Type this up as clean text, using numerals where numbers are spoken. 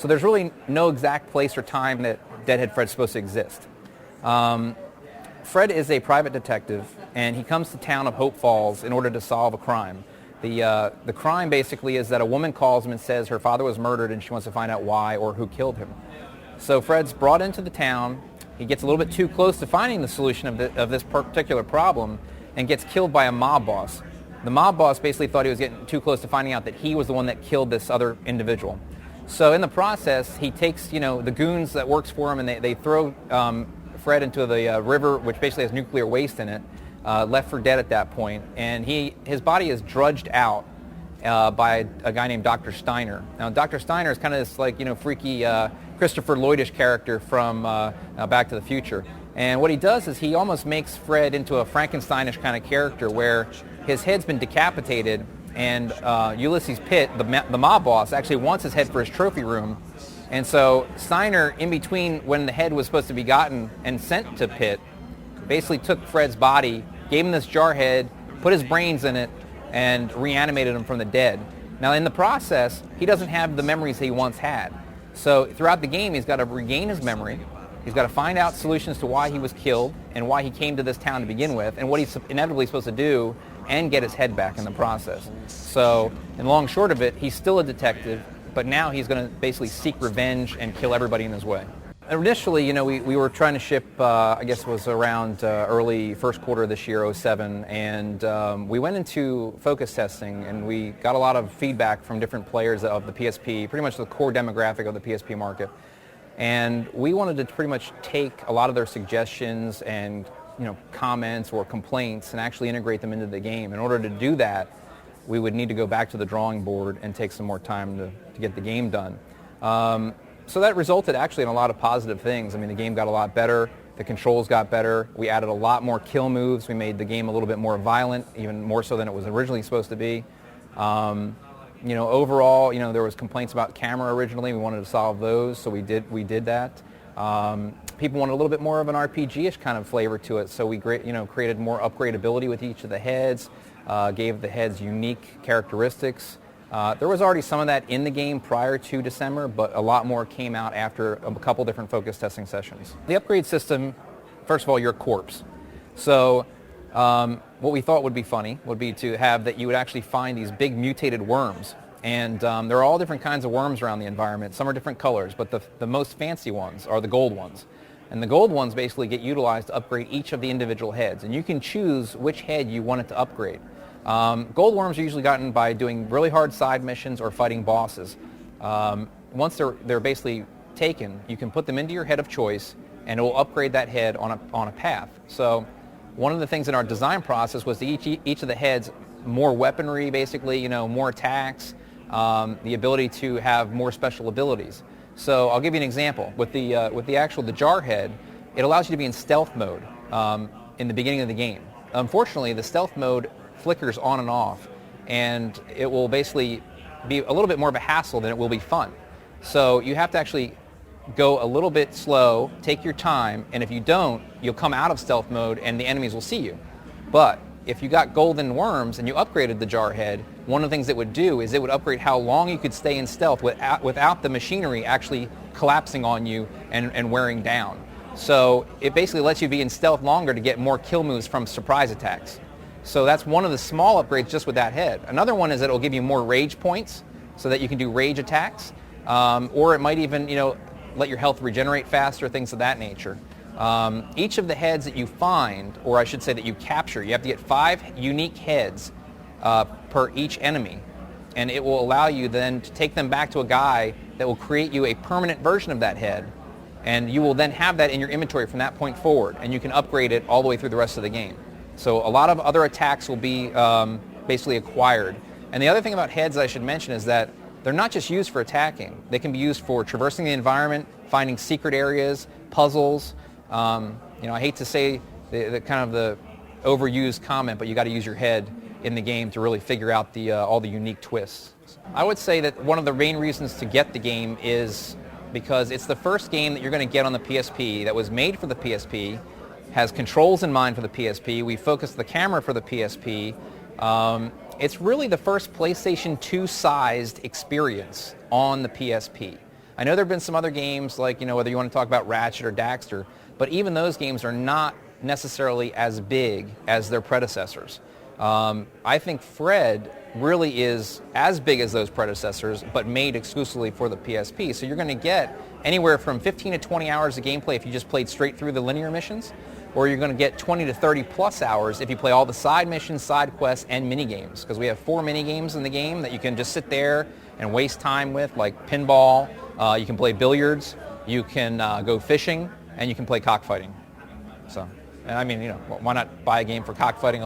So there's really no exact place or time that Deadhead Fred's supposed to exist. Fred is a private detective, and he comes to town of Hope Falls in order to solve a crime. The crime basically is that a woman calls him and says her father was murdered and she wants to find out why or who killed him. So Fred's brought into the town. He gets a little bit too close to finding the solution of this particular problem and gets killed by a mob boss. The mob boss basically thought he was getting too close to finding out that he was the one that killed this other individual. So in the process, he takes, the goons that works for him, and they throw Fred into the river, which basically has nuclear waste in it, left for dead at that point. And his body is drudged out by a guy named Dr. Steiner. Now, Dr. Steiner is kind of this freaky Christopher Lloydish character from Back to the Future. And what he does is he almost makes Fred into a Frankensteinish kind of character where his head's been decapitated, and Ulysses Pitt, the mob boss, actually wants his head for his trophy room. And so Steiner, in between when the head was supposed to be gotten and sent to Pitt, basically took Fred's body, gave him this jar head, put his brains in it, and reanimated him from the dead. Now, in the process, he doesn't have the memories he once had. So throughout the game, he's got to regain his memory. He's got to find out solutions to why he was killed and why he came to this town to begin with, and what he's inevitably supposed to do, and get his head back in the process. So, in long short of it, he's still a detective, but now he's going to basically seek revenge and kill everybody in his way. Initially, we were trying to ship, I guess it was around early first quarter of this year, '07, and we went into focus testing, and we got a lot of feedback from different players of the PSP, pretty much the core demographic of the PSP market. And we wanted to pretty much take a lot of their suggestions and comments or complaints and actually integrate them into the game. In order to do that, we would need to go back to the drawing board and take some more time to get the game done. So that resulted actually in a lot of positive things. I mean, the game got a lot better. The controls got better. We added a lot more kill moves. We made the game a little bit more violent, even more so than it was originally supposed to be. Overall, there was complaints about camera originally. We wanted to solve those, so we did that. People wanted a little bit more of an RPG-ish kind of flavor to it, so we created more upgradability with each of the heads, gave the heads unique characteristics. There was already some of that in the game prior to December, but a lot more came out after a couple different focus testing sessions. The upgrade system, first of all, you're a corpse. So what we thought would be funny would be to have that you would actually find these big mutated worms. And there are all different kinds of worms around the environment. Some are different colors, but the most fancy ones are the gold ones. And the gold ones basically get utilized to upgrade each of the individual heads. And you can choose which head you want it to upgrade. Gold worms are usually gotten by doing really hard side missions or fighting bosses. Once they're basically taken, you can put them into your head of choice, and it will upgrade that head on a path. So one of the things in our design process was to each of the heads more weaponry, basically, more attacks, the ability to have more special abilities. So I'll give you an example. With the jar head, it allows you to be in stealth mode in the beginning of the game. Unfortunately, the stealth mode flickers on and off, and it will basically be a little bit more of a hassle than it will be fun. So you have to actually go a little bit slow, take your time, and if you don't, you'll come out of stealth mode and the enemies will see you. But if you got golden worms and you upgraded the jar head, one of the things it would do is it would upgrade how long you could stay in stealth without the machinery actually collapsing on you and wearing down. So it basically lets you be in stealth longer to get more kill moves from surprise attacks. So that's one of the small upgrades just with that head. Another one is that it will give you more rage points so that you can do rage attacks, or it might even let your health regenerate faster, things of that nature. Each of the heads that you find, or I should say that you capture, you have to get 5 unique heads per each enemy, and it will allow you then to take them back to a guy that will create you a permanent version of that head, and you will then have that in your inventory from that point forward, and you can upgrade it all the way through the rest of the game. So a lot of other attacks will be basically acquired. And the other thing about heads I should mention is that they're not just used for attacking. They can be used for traversing the environment, finding secret areas, puzzles. I hate to say the kind of the overused comment, but you got to use your head in the game to really figure out all the unique twists. I would say that one of the main reasons to get the game is because it's the first game that you're going to get on the PSP that was made for the PSP, has controls in mind for the PSP. We focused the camera for the PSP. It's really the first PlayStation 2 sized experience on the PSP. I know there have been some other games like, whether you want to talk about Ratchet or Daxter, but even those games are not necessarily as big as their predecessors. I think Fred really is as big as those predecessors, but made exclusively for the PSP. So you're going to get anywhere from 15 to 20 hours of gameplay if you just played straight through the linear missions, or you're going to get 20 to 30 plus hours if you play all the side missions, side quests, and mini games. Because we have 4 mini games in the game that you can just sit there and waste time with, like pinball. You can play billiards. You can go fishing, and you can play cockfighting. So, and I mean, why not buy a game for cockfighting?